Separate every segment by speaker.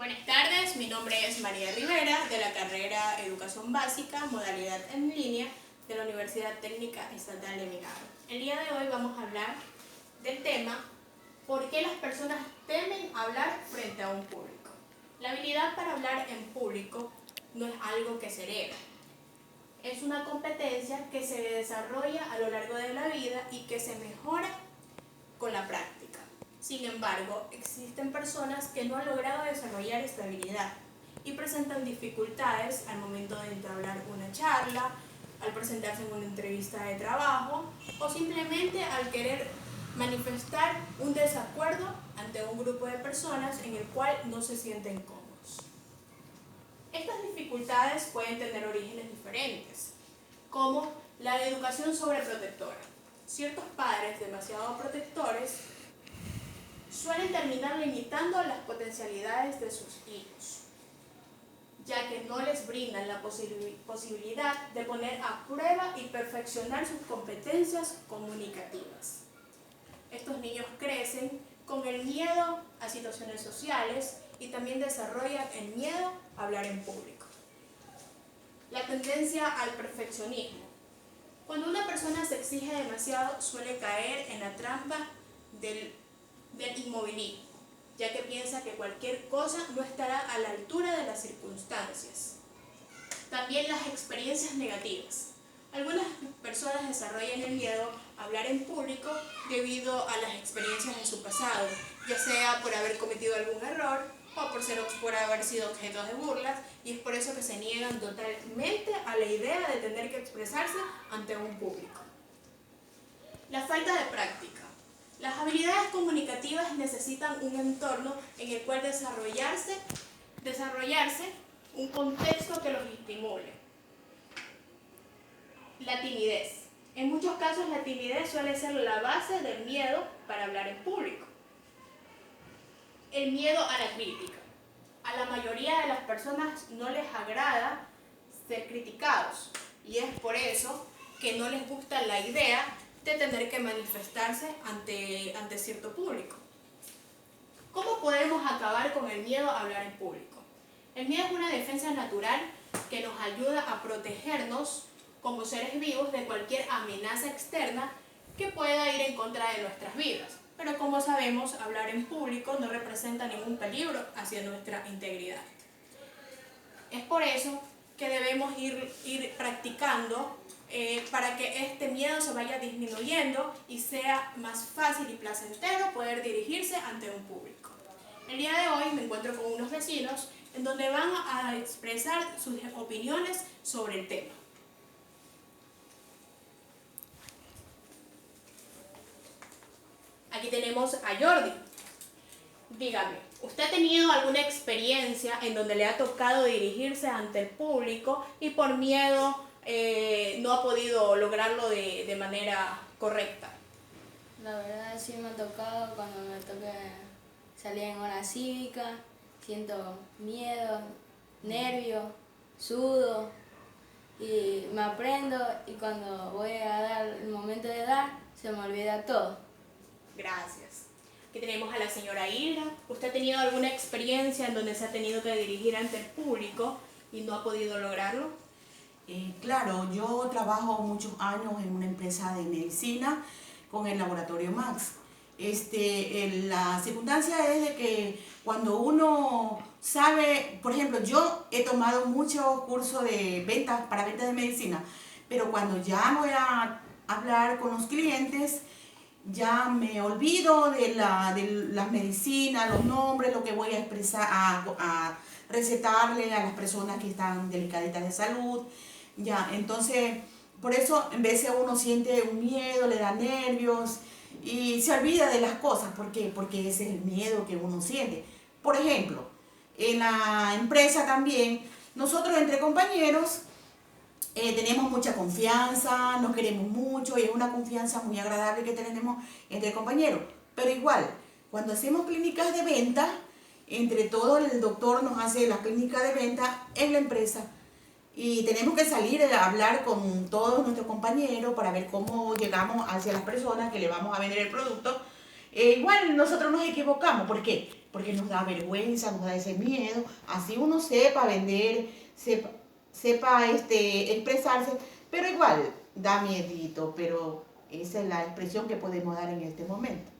Speaker 1: Buenas tardes, mi nombre es María Rivera, de la carrera Educación Básica, modalidad en línea, de la Universidad Técnica Estatal de Milagro. El día de hoy vamos a hablar del tema ¿por qué las personas temen hablar frente a un público? La habilidad para hablar en público no es algo que se hereda. Es una competencia que se desarrolla a lo largo de la vida y que se mejora con la práctica. Sin embargo, existen personas que no han logrado desarrollar esta habilidad y presentan dificultades al momento de entablar una charla, al presentarse en una entrevista de trabajo o simplemente al querer manifestar un desacuerdo ante un grupo de personas en el cual no se sienten cómodos. Estas dificultades pueden tener orígenes diferentes, como la educación sobreprotectora. Ciertos padres demasiado protectores suelen terminar limitando las potencialidades de sus hijos, ya que no les brindan la posibilidad de poner a prueba y perfeccionar sus competencias comunicativas. Estos niños crecen con el miedo a situaciones sociales y también desarrollan el miedo a hablar en público. La tendencia al perfeccionismo. Cuando una persona se exige demasiado, suele caer en la trampa del inmovilismo, ya que piensa que cualquier cosa no estará a la altura de las circunstancias. También las experiencias negativas. Algunas personas desarrollan el miedo a hablar en público debido a las experiencias de su pasado, ya sea por haber cometido algún error o por haber sido objeto de burlas, y es por eso que se niegan totalmente a la idea de tener que expresarse ante un público. La falta de práctica. Las habilidades comunicativas necesitan un entorno en el cual desarrollarse un contexto que los estimule. La timidez. En muchos casos la timidez suele ser la base del miedo para hablar en público. El miedo a la crítica. A la mayoría de las personas no les agrada ser criticados y es por eso que no les gusta la idea de tener que manifestarse ante cierto público. ¿Cómo podemos acabar con el miedo a hablar en público? El miedo es una defensa natural que nos ayuda a protegernos como seres vivos de cualquier amenaza externa que pueda ir en contra de nuestras vidas. Pero como sabemos, hablar en público no representa ningún peligro hacia nuestra integridad. Es por eso que debemos ir practicando para que este miedo se vaya disminuyendo y sea más fácil y placentero poder dirigirse ante un público. El día de hoy me encuentro con unos vecinos en donde van a expresar sus opiniones sobre el tema. Aquí tenemos a Jordi. Dígame, ¿usted ha tenido alguna experiencia en donde le ha tocado dirigirse ante el público y por miedo no ha podido lograrlo de manera correcta?
Speaker 2: La verdad sí me ha tocado cuando me toca salir en hora cívica, siento miedo, nervio, sudo y me aprendo y cuando voy a dar el momento de dar se me olvida todo.
Speaker 1: Gracias. Aquí tenemos a la señora Hilda. ¿Usted ha tenido alguna experiencia en donde se ha tenido que dirigir ante el público y no ha podido lograrlo?
Speaker 3: Claro, yo trabajo muchos años en una empresa de medicina con el laboratorio Max. La circunstancia es de que cuando uno sabe, por ejemplo, yo he tomado muchos cursos de ventas para ventas de medicina, pero cuando ya voy a hablar con los clientes, ya me olvido de las medicinas, los nombres, lo que voy a expresar, a recetarle a las personas que están delicaditas de salud. Ya, entonces, por eso en vez de uno siente un miedo, le da nervios y se olvida de las cosas. ¿Por qué? Porque ese es el miedo que uno siente. Por ejemplo, en la empresa también, nosotros entre compañeros tenemos mucha confianza, nos queremos mucho y es una confianza muy agradable que tenemos entre compañeros. Pero igual, cuando hacemos clínicas de venta, entre todos el doctor nos hace las clínicas de venta en la empresa y tenemos que salir a hablar con todos nuestros compañeros para ver cómo llegamos hacia las personas que le vamos a vender el producto. Igual nosotros nos equivocamos. ¿Por qué? porque nos da vergüenza, nos da ese miedo. Así uno sepa vender, sepa expresarse, pero igual da miedito, pero esa es la expresión que podemos dar en este momento.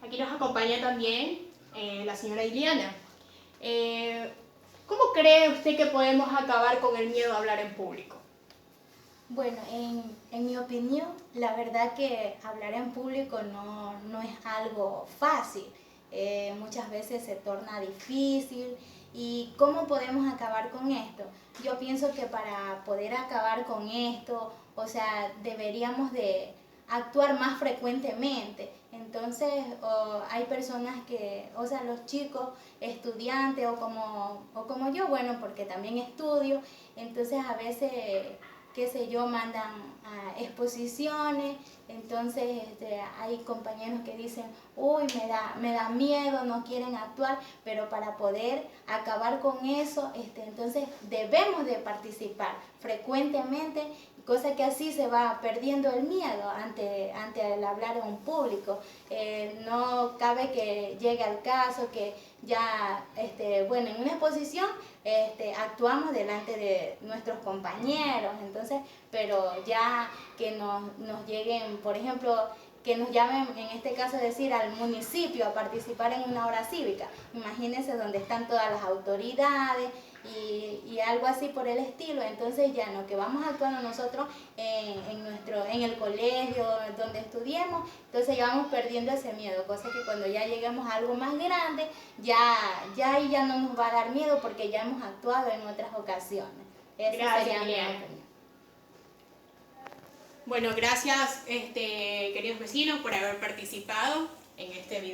Speaker 1: Aquí nos acompaña también la señora Iliana. ¿Cómo cree usted que podemos acabar con el miedo a hablar en público?
Speaker 4: Bueno, en mi opinión, la verdad que hablar en público no es algo fácil. Muchas veces se torna difícil. ¿Y cómo podemos acabar con esto? Yo pienso que para poder acabar con esto, o sea, deberíamos de actuar más frecuentemente. Entonces, hay personas que, o sea, los chicos, estudiantes o como yo, bueno, porque también estudio, entonces a veces, qué sé yo, mandan a exposiciones, entonces hay compañeros que dicen, uy, me da miedo, no quieren actuar, pero para poder acabar con eso, entonces debemos de participar frecuentemente, cosa que así se va perdiendo el miedo ante el hablar en un público. No cabe que llegue al caso que ya, bueno, en una exposición actuamos delante de nuestros compañeros, entonces, pero ya que nos lleguen, por ejemplo, que nos llamen, en este caso decir, al municipio a participar en una hora cívica. Imagínense donde están todas las autoridades y algo así por el estilo. Entonces ya no, que vamos actuando nosotros en el colegio, donde estudiemos, entonces ya vamos perdiendo ese miedo, cosa que cuando ya lleguemos a algo más grande, ya ahí ya no nos va a dar miedo porque ya hemos actuado en otras ocasiones.
Speaker 1: Gracias, Liliana. Bueno, gracias queridos vecinos por haber participado en este video.